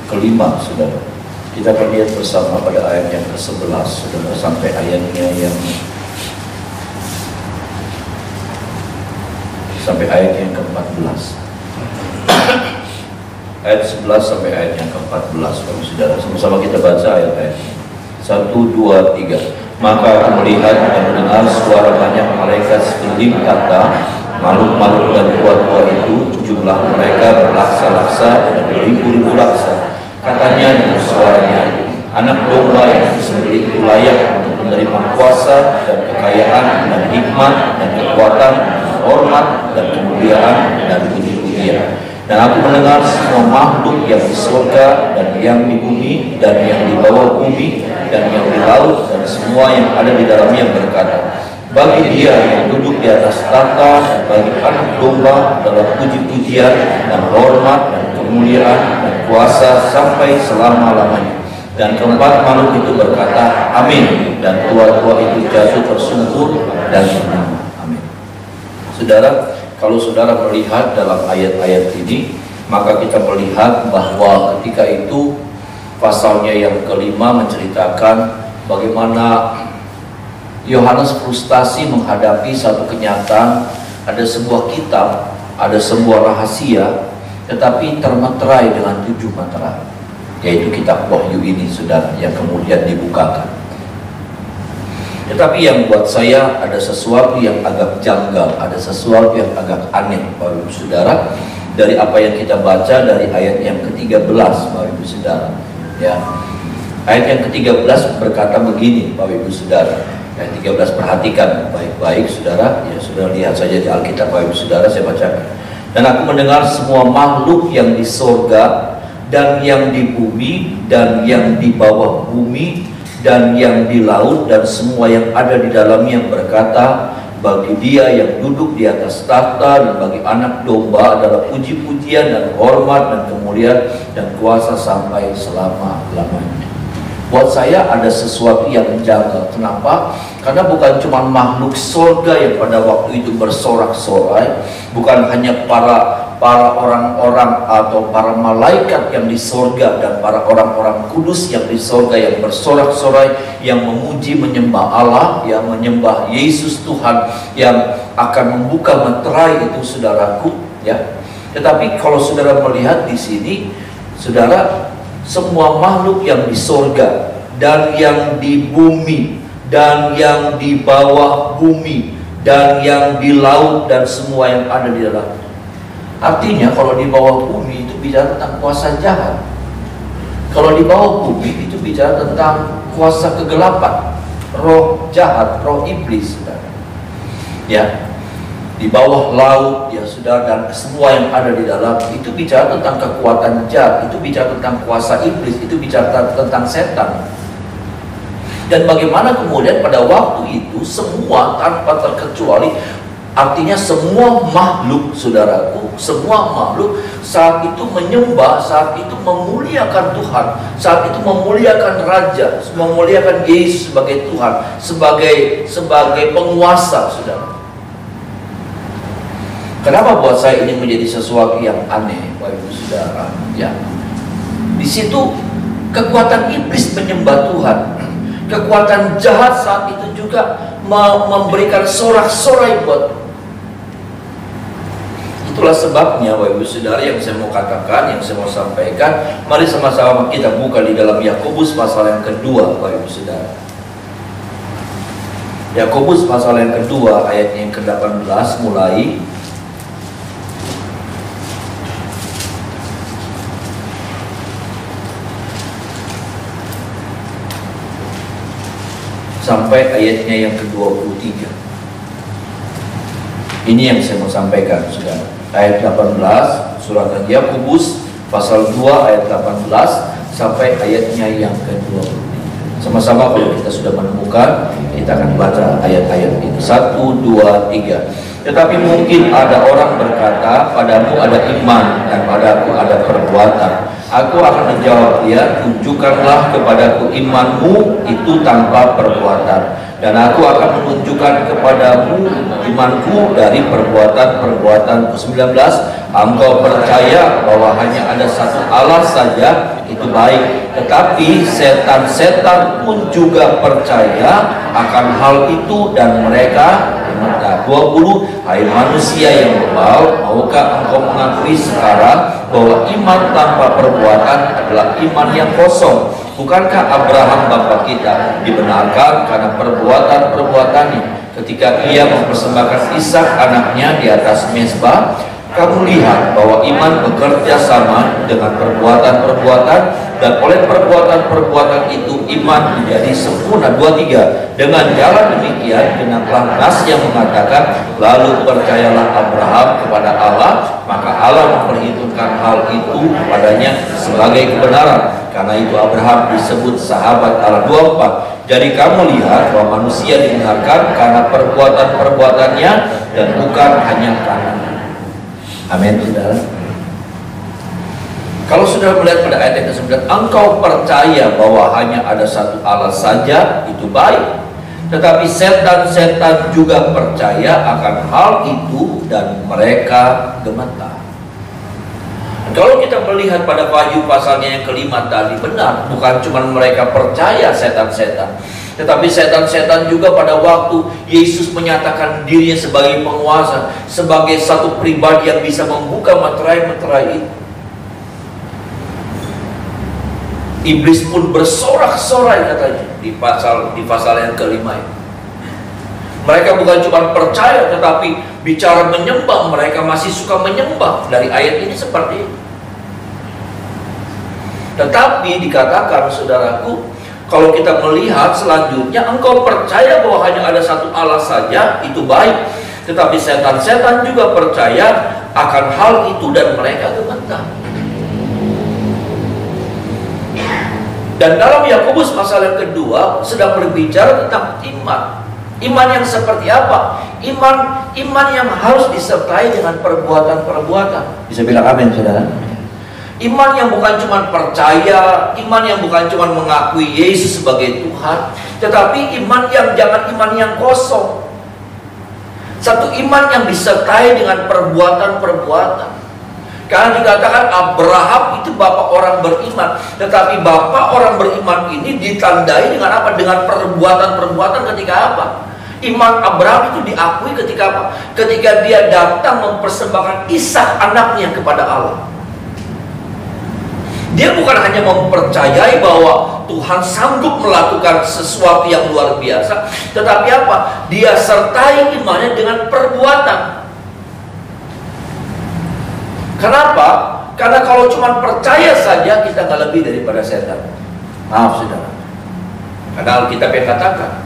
kelima, saudara. Kita akan lihat bersama pada ayat yang ke-11, saudara, sampai ayatnya yang yang ke-14. Ayat 11 sampai ayat yang ke-14, saudara. Sama-sama kita baca ayat-ayatnya. 1, 2, 3. Maka aku melihat dan mendengar suara banyak malaikat sekeliling kata, makhluk-makhluk dan tua-tua itu jumlah mereka berlaksa-laksa dan beribu-ribu laksa. Katanya dengan suaranya, anak domba yang disembelih itu layak untuk menerima kuasa dan kekayaan dan hikmat dan kekuatan, hormat dan kemuliaan dan puji-pujian. Dan aku mendengar semua makhluk yang di surga dan yang di bumi dan yang di bawah bumi dan yang di laut dan semua yang ada di dalamnya berkata, bagi Dia yang duduk di atas tahta dan bagi anak domba adalah puji-pujian dan hormat dan kemuliaan dan kuasa sampai selama-lamanya. Dan keempat makhluk itu berkata, amin. Dan tua-tua itu jatuh tersungkur dan bernama, amin. Saudara, kalau saudara melihat dalam ayat-ayat ini, maka kita melihat bahwa ketika itu pasalnya yang kelima menceritakan bagaimana Yohanes frustasi menghadapi satu kenyataan, ada sebuah kitab, ada sebuah rahasia, tetapi termeterai dengan 7 materai, yaitu kitab Wahyu ini, saudara, yang kemudian dibukakan. Tetapi yang buat saya ada sesuatu yang agak janggal, ada sesuatu yang agak aneh, Bapak Ibu Saudara, dari apa yang kita baca dari ayat yang ke-13, Bapak Ibu Saudara. Ya, ayat yang ke-13 berkata begini, Bapak Ibu Saudara. Ayat 13, perhatikan baik-baik, saudara. Ya, saudara lihat saja di Alkitab, Bapak Ibu Saudara, saya bacakan. Dan aku mendengar semua makhluk yang di sorga dan yang di bumi dan yang di bawah bumi dan yang di laut dan semua yang ada di dalamnya berkata, bagi Dia yang duduk di atas tahta dan bagi anak domba adalah puji-pujian dan hormat dan kemuliaan dan kuasa sampai selama-lamanya. Buat saya ada sesuatu yang menjaga. Kenapa? Karena bukan cuma makhluk surga yang pada waktu itu bersorak-sorai, bukan hanya para orang-orang atau para malaikat yang di surga dan para orang-orang kudus yang di surga yang bersorak-sorai, yang memuji menyembah Allah, yang menyembah Yesus Tuhan, yang akan membuka meterai itu, saudaraku, ya. Tetapi kalau saudara melihat di sini, saudara, semua makhluk yang di surga dan yang di bumi dan yang di bawah bumi dan yang di laut dan semua yang ada di dalam. Artinya kalau di bawah bumi itu bicara tentang kuasa jahat. Kalau di bawah bumi itu bicara tentang kuasa kegelapan, roh jahat, roh iblis, saudara. Ya, di bawah laut, ya saudara, dan semua yang ada di dalam itu bicara tentang kekuatan jahat, itu bicara tentang kuasa iblis, itu bicara tentang setan. Dan bagaimana kemudian pada waktu itu semua tanpa terkecuali, artinya semua makhluk, saudaraku, semua makhluk saat itu menyembah, saat itu memuliakan Tuhan, saat itu memuliakan Raja, memuliakan Yesus sebagai Tuhan, sebagai penguasa, saudara. Kenapa buat saya ini menjadi sesuatu yang aneh, Bapak Ibu Saudara? Ya, di situ kekuatan iblis menyembah Tuhan, kekuatan jahat saat itu juga memberikan sorak-sorai buat. Itulah sebabnya, Bapak Ibu Saudara, yang saya mau katakan, yang saya mau sampaikan. Mari sama-sama kita buka di dalam Yakobus pasal yang kedua, Bapak Ibu Saudara. Yakobus pasal yang kedua, ayat yang ke-18 mulai. Sampai ayatnya yang ke-23. Ini yang saya mau sampaikan, saudara. Ayat 18, surat Yakobus pasal 2 ayat 18 sampai ayatnya yang ke-23. Sama-sama kalau kita sudah menemukan, kita akan baca ayat-ayat itu. 1, 2, 3. Tetapi mungkin ada orang berkata, padamu ada iman dan padaku ada perbuatan. Aku akan menjawab dia, tunjukkanlah kepadaku imanmu itu tanpa perbuatan. dan aku akan menunjukkan kepadamu imanku dari perbuatan-perbuatanku. 19, engkau percaya bahwa hanya ada satu Allah saja, itu baik, tetapi setan-setan pun juga percaya akan hal itu dan mereka gemetar. 20, hai manusia yang bebal, maukah engkau mengakui sekarang bahwa iman tanpa perbuatan adalah iman yang kosong? Bukankah Abraham bapa kita dibenarkan karena perbuatan-perbuatannya ketika ia mempersembahkan Ishak anaknya di atas mezbah? Kamu lihat bahwa iman bekerja sama dengan perbuatan-perbuatan, dan oleh perbuatan-perbuatan itu iman menjadi sempurna. 23, dengan jalan demikian genaplah nas yang mengatakan, lalu percayalah Abraham kepada Allah, maka Allah memperhitungkan hal itu padanya sebagai kebenaran. Karena itu Abraham disebut sahabat Allah. 24, jadi kamu lihat bahwa manusia dibenarkan karena perbuatan-perbuatannya dan bukan hanya karena. Amin, saudara. Kalau sudah melihat pada ayat yang ke-9, engkau percaya bahwa hanya ada satu Allah saja, itu baik, tetapi setan-setan juga percaya akan hal itu dan mereka gemetar. Kalau kita melihat pada Wahyu pasalnya yang kelima tadi, benar, bukan cuma mereka percaya setan-setan, tetapi setan-setan juga pada waktu Yesus menyatakan dirinya sebagai penguasa, sebagai satu pribadi yang bisa membuka meterai-meterai itu, iblis pun bersorak-sorai katanya di pasal yang kelima ini. Mereka bukan cuma percaya, tetapi bicara menyembah, mereka masih suka menyembah. Dari ayat ini seperti itu. Tetapi dikatakan, saudaraku, kalau kita melihat selanjutnya, engkau percaya bahwa hanya ada satu Allah saja, itu baik, tetapi setan-setan juga percaya akan hal itu dan mereka gemetar. Dan dalam Yakobus pasal yang kedua sedang berbicara tentang iman. Iman yang seperti apa? Iman yang harus disertai dengan perbuatan-perbuatan. Bisa bilang amin, saudara? Iman yang bukan cuma percaya, iman yang bukan cuma mengakui Yesus sebagai Tuhan, tetapi iman yang jangan iman yang kosong. Satu iman yang disertai dengan perbuatan-perbuatan. Karena dikatakan Abraham itu bapak orang beriman, tetapi bapak orang beriman ini ditandai dengan apa? Dengan perbuatan-perbuatan. Ketika apa? Iman Abraham itu diakui ketika apa? Ketika dia datang mempersembahkan Ishak anaknya kepada Allah. Dia bukan hanya mempercayai bahwa Tuhan sanggup melakukan sesuatu yang luar biasa, tetapi apa? Dia sertai imannya dengan perbuatan. Kenapa? Karena kalau cuma percaya saja, kita nggak lebih daripada setan. Maaf, saudara. Karena Alkitab yang katakan,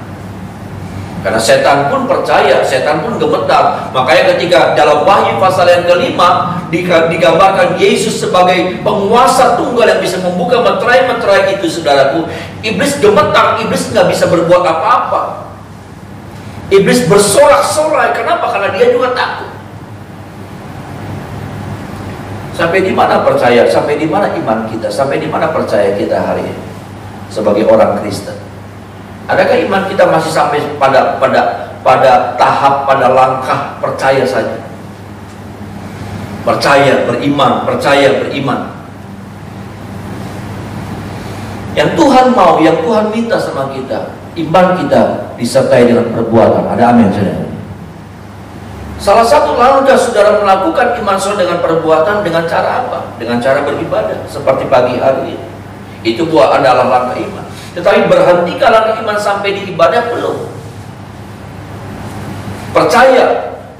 karena setan pun percaya, setan pun gemetar. Makanya ketika dalam Wahyu pasal yang kelima digambarkan Yesus sebagai penguasa tunggal yang bisa membuka meterai-meterai itu, saudaraku, iblis gemetar, iblis nggak bisa berbuat apa-apa. Iblis bersorak-sorai. Kenapa? Karena dia juga takut. Sampai di mana percaya? Sampai di mana iman kita? Sampai di mana percaya kita hari ini sebagai orang Kristen? Adakah iman kita masih sampai pada tahap, pada langkah percaya saja? Percaya, beriman, percaya, beriman. Yang Tuhan mau, yang Tuhan minta sama kita, iman kita disertai dengan perbuatan. Ada amin, saudara? Salah satu langkah saudara melakukan iman saudara dengan perbuatan, dengan cara apa? Dengan cara beribadah, seperti pagi hari ini. Itu adalah langkah iman. Tetapi berhentikah langkah iman sampai di ibadah? Belum.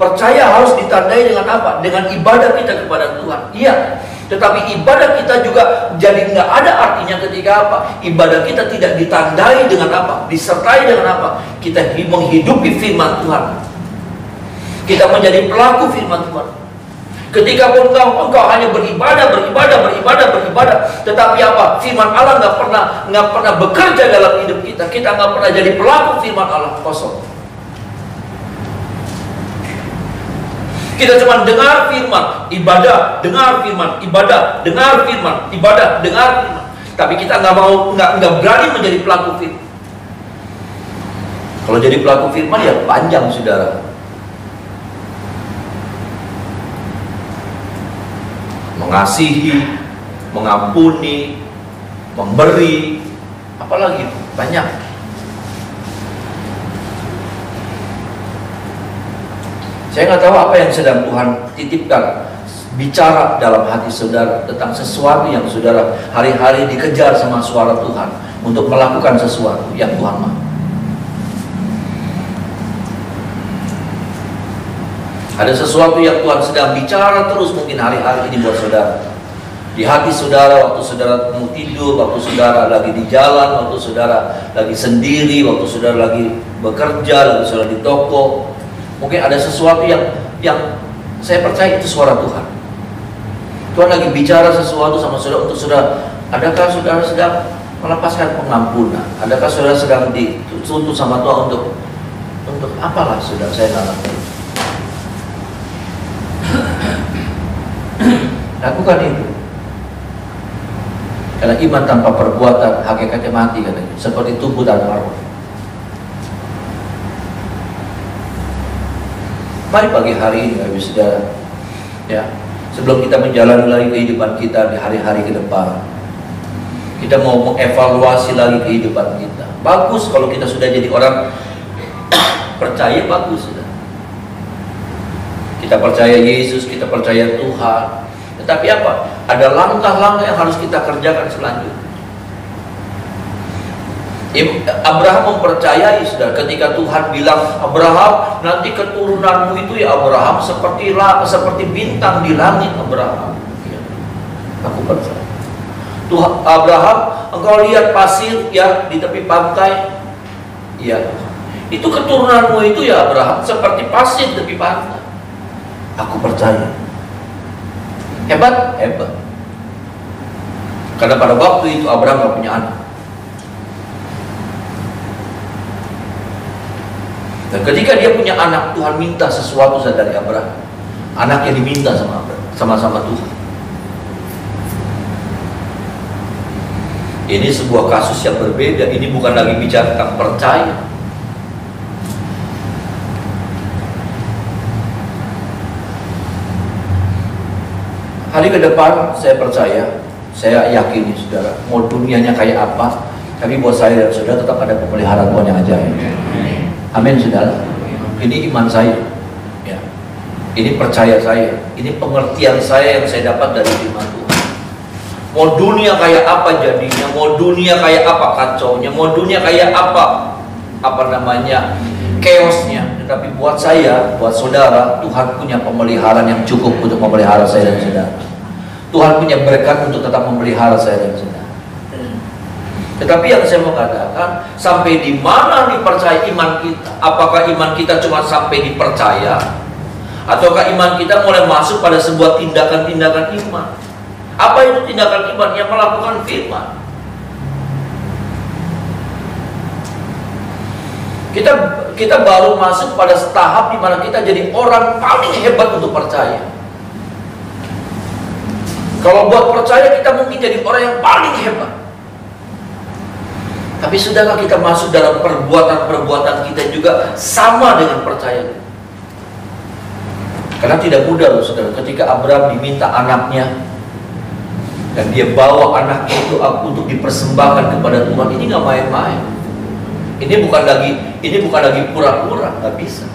Percaya harus ditandai dengan apa? Dengan ibadah kita kepada Tuhan. Iya. Tetapi ibadah kita juga jadi nggak ada artinya ketika apa? Ibadah kita tidak ditandai dengan apa? Disertai dengan apa? Kita menghidupi firman Tuhan. Kita menjadi pelaku firman Tuhan. Ketika pun engkau hanya beribadah, tetapi apa? Firman Allah nggak pernah bekerja dalam hidup kita. Kita nggak pernah jadi pelaku firman Allah, kosong. Kita cuma dengar firman, ibadah, dengar firman, ibadah, dengar firman, ibadah, dengar firman. Tapi kita nggak berani menjadi pelaku firman. Kalau jadi pelaku firman ya panjang, saudara. Mengasihi, mengampuni, memberi, apalagi banyak. Saya nggak tahu apa yang sedang Tuhan titipkan, bicara dalam hati saudara tentang sesuatu yang saudara hari-hari dikejar sama suara Tuhan untuk melakukan sesuatu yang Tuhan mau. Ada sesuatu yang Tuhan sedang bicara terus mungkin hari-hari ini buat saudara. Di hati saudara, waktu saudara mau tidur, waktu saudara lagi di jalan, waktu saudara lagi sendiri, waktu saudara lagi bekerja, lagi saudara di toko. Mungkin ada sesuatu yang saya percaya itu suara Tuhan. Tuhan lagi bicara sesuatu sama saudara untuk saudara. Adakah saudara sedang melepaskan pengampunan? Adakah saudara sedang dituntut sama Tuhan untuk apalah saudara, saya nggak ngerti. Lakukan itu. Karena iman tanpa perbuatan hakikatnya mati, katanya, seperti tubuh tanpa roh. Mari pagi hari ini, Bapak Saudara, ya, sebelum kita menjalani lagi kehidupan kita di hari-hari ke depan, kita mau mengevaluasi lagi kehidupan kita. Bagus kalau kita sudah jadi orang percaya, bagus sudah. Kita percaya Yesus, kita percaya Tuhan. Tetapi apa? Ada langkah-langkah yang harus kita kerjakan selanjutnya. Abraham mempercayai, saudara, ketika Tuhan bilang, Abraham, nanti keturunanmu itu ya Abraham seperti bintang di langit, Abraham. Ya, aku percaya. Tuhan, Abraham, engkau lihat pasir ya di tepi pantai, ya, itu keturunanmu itu ya Abraham seperti pasir di tepi pantai. Aku percaya. Hebat, hebat. Karena pada waktu itu Abraham gak punya anak. Dan ketika dia punya anak, Tuhan minta sesuatu dari Abraham. Anaknya diminta sama Abraham, sama-sama Tuhan. Ini sebuah kasus yang berbeda. Ini bukan lagi bicara tentang percaya. Hari ke depan saya percaya, saya yakin nih saudara, mau dunianya kayak apa, tapi buat saya dan saudara tetap ada pemeliharaan Tuhan yang ajaib. Amin saudara. Ini iman saya, ya. Ini percaya saya, ini pengertian saya yang saya dapat dari firman Tuhan. Mau dunia kayak apa jadinya, mau dunia kayak apa kacaunya, mau dunia kayak apa chaosnya. Tetapi buat saya, buat saudara, Tuhan punya pemeliharaan yang cukup untuk memelihara saya dan saudara. Tuhan punya berkat untuk tetap memelihara saya dan saudara. Tetapi yang saya mau katakan, sampai di mana dipercaya iman kita? Apakah iman kita cuma sampai dipercaya? Ataukah iman kita mulai masuk pada sebuah tindakan-tindakan iman? Apa itu tindakan iman? Yang melakukan firman. Kita baru masuk pada tahap di mana kita jadi orang paling hebat untuk percaya. Kalau buat percaya kita mungkin jadi orang yang paling hebat. Tapi sudahkah kita masuk dalam perbuatan-perbuatan kita juga sama dengan percaya? Karena tidak mudah loh saudara, ketika Abraham diminta anaknya dan dia bawa anaknya itu untuk dipersembahkan kepada Tuhan, ini nggak main-main. Ini bukan lagi pura-pura, nggak bisa.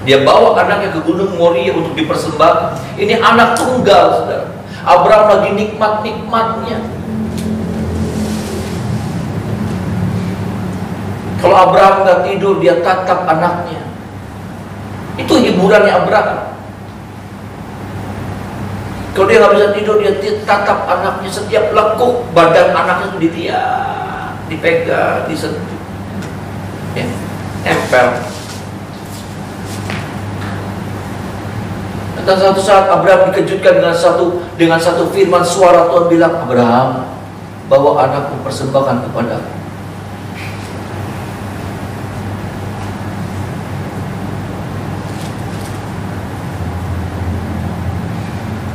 Dia bawa anaknya ke Gunung Moria untuk dipersembahkan. Ini anak tunggal, saudara. Abraham lagi nikmat-nikmatnya. Kalau Abraham nggak tidur, dia tatap anaknya. Itu hiburannya Abraham. Kalau dia nggak bisa tidur, dia tatap anaknya. Setiap lekuk badan anaknya itu dipegang, disentuh. Ya, nempel. Dan satu saat Abraham dikejutkan dengan satu firman suara Tuhan bilang, Abraham, bawa anakku persembahkan kepadaku.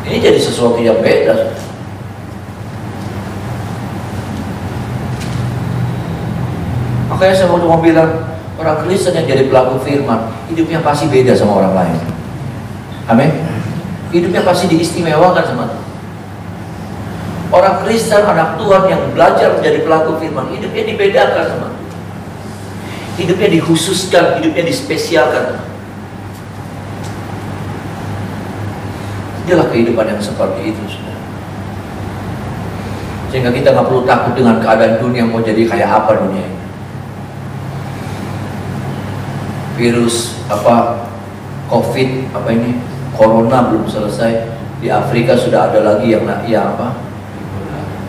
Ini jadi sesuatu yang beda. Makanya saya mau bilang, Orang Kristen yang jadi pelaku firman, hidupnya pasti beda sama orang lain. Amin. Hidupnya pasti diistimewakan sama Tuhan. Orang Kristen, anak Tuhan yang belajar menjadi pelaku firman, hidupnya dibedakan sama Tuhan. Hidupnya dikhususkan, hidupnya dispesialkan. Inilah kehidupan yang seperti itu, saudara. Sehingga kita nggak perlu takut dengan keadaan dunia mau jadi kayak apa dunia ini. Virus COVID Corona belum selesai, di Afrika sudah ada lagi yang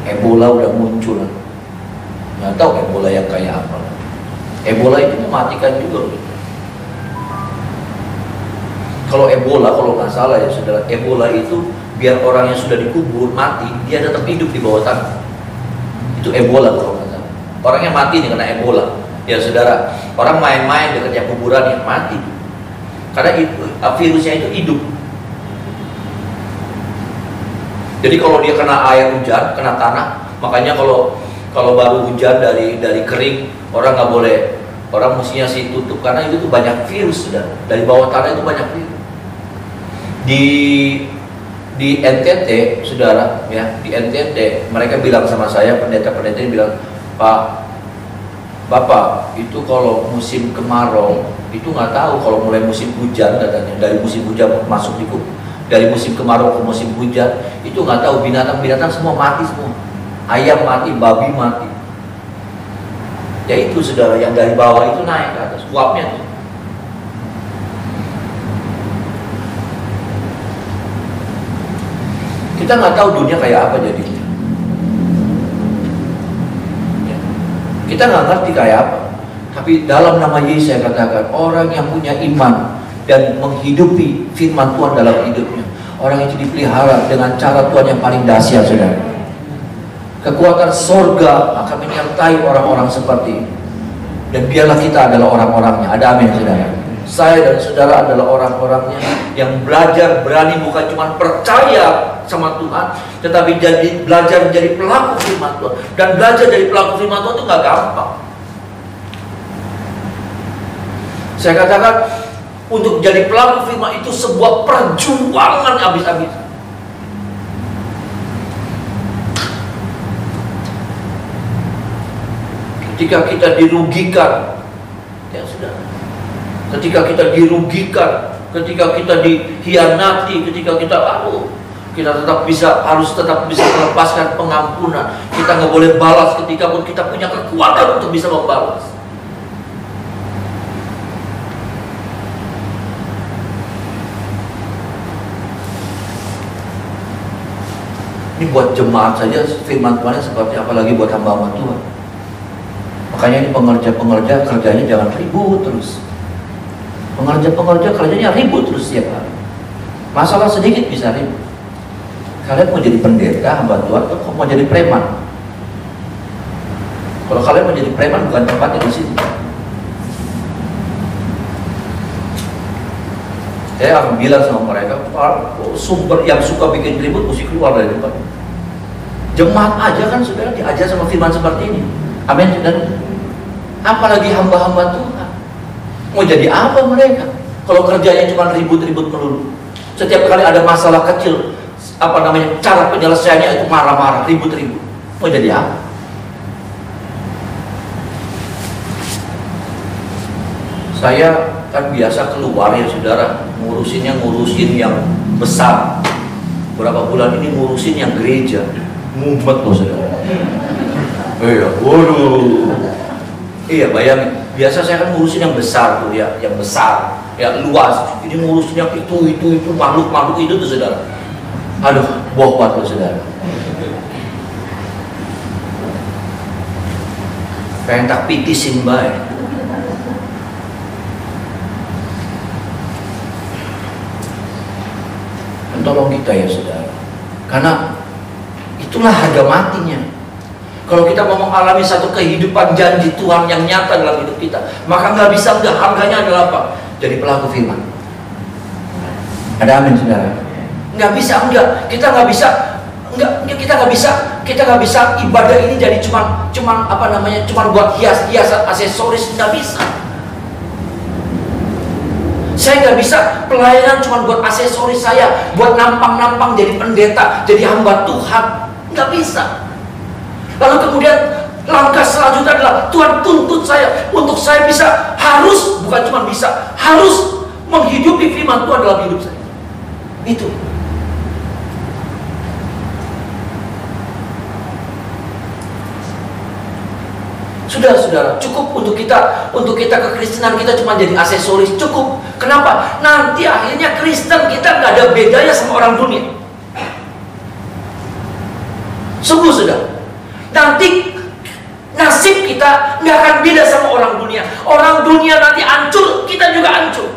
Ebola udah muncul. Nggak tahu Ebola yang kayak apa. Ebola itu mematikan juga. Kalau Ebola, kalau nggak salah ya saudara, Ebola itu biar orang yang sudah dikubur mati, dia tetap hidup di bawah tanah. Itu Ebola kalau nggak salah. Orang yang mati nih kena Ebola, ya saudara. Orang main-main dekatnya kuburan yang mati, karena virusnya itu hidup. Jadi kalau dia kena air hujan, kena tanah, makanya kalau baru hujan dari kering, orang nggak boleh, orang mestinya sih tutup karena itu tuh banyak virus sudah dari bawah tanah, itu banyak virus. Di NTT, saudara, ya di NTT mereka bilang sama saya, pendeta-pendeta ini bilang, Bapak, itu kalau musim kemarau itu nggak tahu kalau mulai musim hujan katanya, dari musim hujan masuk di dari musim kemarau ke musim hujan itu nggak tahu, binatang-binatang semua mati semua, ayam mati, babi mati. Ya itu saudara, yang dari bawah itu naik ke atas, uapnya tuh. Kita nggak tahu dunia kayak apa jadinya. Kita nggak ngerti kayak apa. Tapi dalam nama Yesus saya katakan, orang yang punya iman dan menghidupi firman Tuhan dalam hidupnya, orang itu dipelihara dengan cara Tuhan yang paling dahsyat, saudara. Kekuatan sorga akan menyertai orang-orang seperti ini. Dan biarlah kita adalah orang-orangnya. Ada amin, saudara. Saya dan saudara adalah orang-orangnya yang belajar berani, bukan cuma percaya sama Tuhan, tetapi belajar menjadi pelaku firman Tuhan. Dan belajar jadi pelaku firman Tuhan itu nggak gampang. Saya katakan, untuk jadi pelaku firman itu sebuah perjuangan habis-habisan. Ketika kita dirugikan, ya sudah. Ketika kita dirugikan, ketika kita dikhianati, ketika kita harus tetap bisa melepaskan pengampunan. Kita nggak boleh balas ketika pun kita punya kekuatan untuk bisa membalas. Ini buat jemaat saja firman Tuhan seperti apalagi buat hamba-hamba Tuhan. Makanya ini pengerja-pengerja kerjanya jangan ribut terus. Pengerja-pengerja kerjanya ribut terus setiap hari. Masalah sedikit bisa ribut. Kalian mau jadi pendeta, hamba Tuhan, atau mau jadi preman? Kalau kalian mau jadi preman, bukan tempatnya di sini. Saya akan bilang sama mereka, sumber yang suka bikin ribut mesti keluar dari tempat. Jemaat aja kan saudara diajar sama firman seperti ini. Amin, saudara. Apalagi hamba-hamba Tuhan. Mau jadi apa mereka? Kalau kerjanya cuma ribut-ribut melulu. Setiap kali ada masalah kecil, cara penyelesaiannya itu marah-marah, ribut-ribut. Mau jadi apa? Saya kan biasa keluar ya saudara, ngurusin yang besar. Berapa bulan ini ngurusin yang gereja, mumet loh saudara. Iya, waduh. Iya, bayangin. Biasa saya kan ngurusin yang besar tuh ya, yang besar, ya luas. Ini ngurusin yang itu makhluk itu tuh saudara. Aduh, bohwat loh saudara. Pengen tak pitisin baik. Dan tolong kita ya saudara, karena itulah harga matinya. Kalau kita mau mengalami satu kehidupan janji Tuhan yang nyata dalam hidup kita, maka nggak bisa enggak, harganya adalah apa? Jadi pelaku firman. Ada amin saudara? Nggak bisa enggak, kita nggak bisa ibadah ini jadi cuma buat hias-hiasan, aksesoris, nggak bisa. Saya nggak bisa pelayanan cuma buat aksesoris saya, buat nampang-nampang jadi pendeta, jadi hamba Tuhan. Nggak bisa. Lalu kemudian langkah selanjutnya adalah Tuhan tuntut saya untuk saya bisa, harus, bukan cuma bisa, harus menghidupi firman Tuhan dalam hidup saya. Itu. Saudara-saudara, cukup untuk kita kekristenan kita cuma jadi aksesoris, cukup. Kenapa? Nanti akhirnya Kristen kita nggak ada bedanya sama orang dunia. Sungguh, saudara. Nanti nasib kita nggak akan beda sama orang dunia. Orang dunia nanti hancur, kita juga hancur.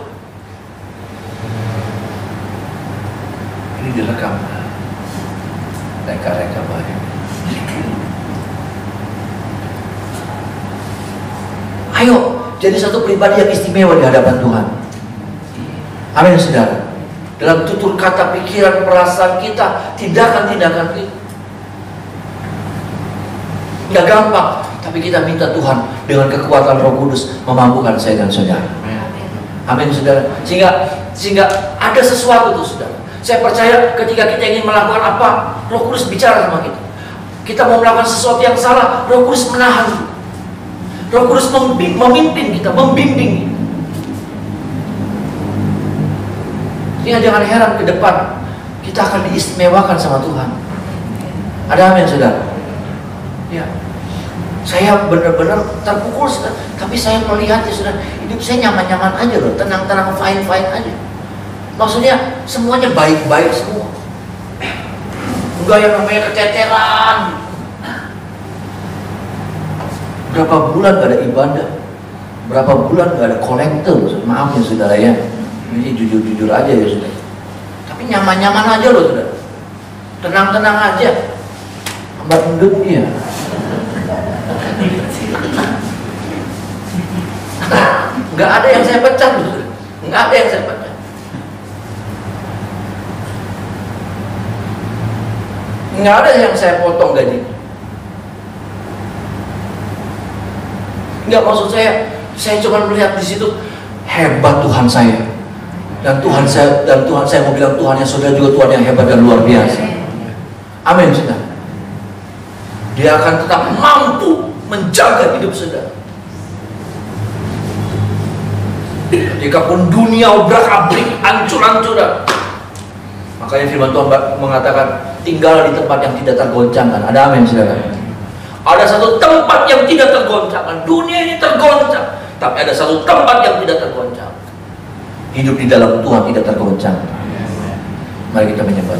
Ini direkam. Reka-reka baik. Ayo, jadi satu pribadi yang istimewa di hadapan Tuhan. Amin, saudara. Dalam tutur kata, pikiran, perasaan kita, tindakan-tindakan kita. Gak gampang, tapi kita minta Tuhan dengan kekuatan Roh Kudus memampukan saya dan saudara. Amin, saudara. Sehingga ada sesuatu tuh, saudara. Saya percaya ketika kita ingin melakukan apa, Roh Kudus bicara sama kita. Kita mau melakukan sesuatu yang salah, Roh Kudus menahan. Roh Kudus memimpin kita, membimbing. Ini jangan heran ke depan kita akan diistimewakan sama Tuhan. Ada amin, saudara? Ya. Saya benar-benar terpukul, saudara. Tapi saya melihat ya, saudara, hidup saya nyaman-nyaman aja loh, tenang-tenang, fine-fine aja. Maksudnya semuanya baik-baik semua. Enggak yang namanya keceteran. Berapa bulan gak ada ibadah, berapa bulan gak ada kolektor. Maaf ya, saudara ya, ini jujur-jujur aja ya, saudara. Tapi nyaman-nyaman aja loh, saudara. Tenang-tenang aja. Mbak mendung dia. Nggak ada yang saya pecat, saudara. Nggak ada yang saya pecat. Nggak ada yang saya potong gaji. Nggak, maksud saya cuma melihat di situ hebat Tuhan saya, dan Tuhan saya mau bilang Tuhan yang saudara juga Tuhan yang hebat dan luar biasa. Amin, saudara. Dia akan tetap mampu menjaga hidup saudara. Jikapun dunia obrak-abrik, hancur-hancuran, makanya firman Tuhan mengatakan tinggal di tempat yang tidak tergoncangkan. Ada amin, saudara. Ada satu tempat yang tidak tergoncangkan. Dunia ini tergoncang, tapi ada satu tempat yang tidak tergoncang. Hidup di dalam Tuhan tidak tergoncang. Mari kita menyembah.